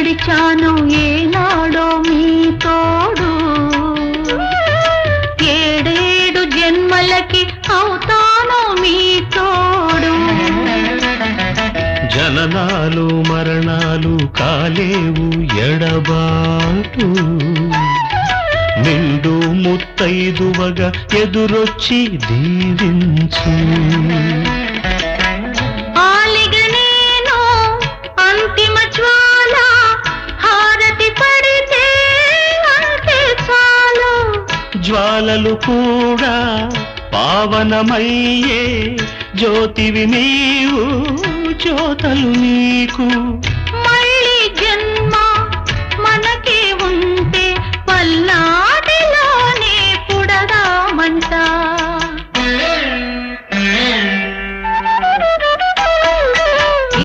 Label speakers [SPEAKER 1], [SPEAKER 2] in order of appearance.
[SPEAKER 1] నడిచాను ఏనాడో మీ తోడు ఏడేడు జన్మలకి అవుతాను మీ తోడు
[SPEAKER 2] జననాలు మరణాలు కాలేవు ఎడబాటు నిండు ముత్తైదువగా ఎదురొచ్చి దీవించు
[SPEAKER 1] ఆలిగ నేను అంతిమ జ్వాల హారతి పడితే అంతే చాలు
[SPEAKER 2] జ్వాలలు కూడా పావనమయ్యే జ్యోతివి నీవు జ్యోతలు నీకు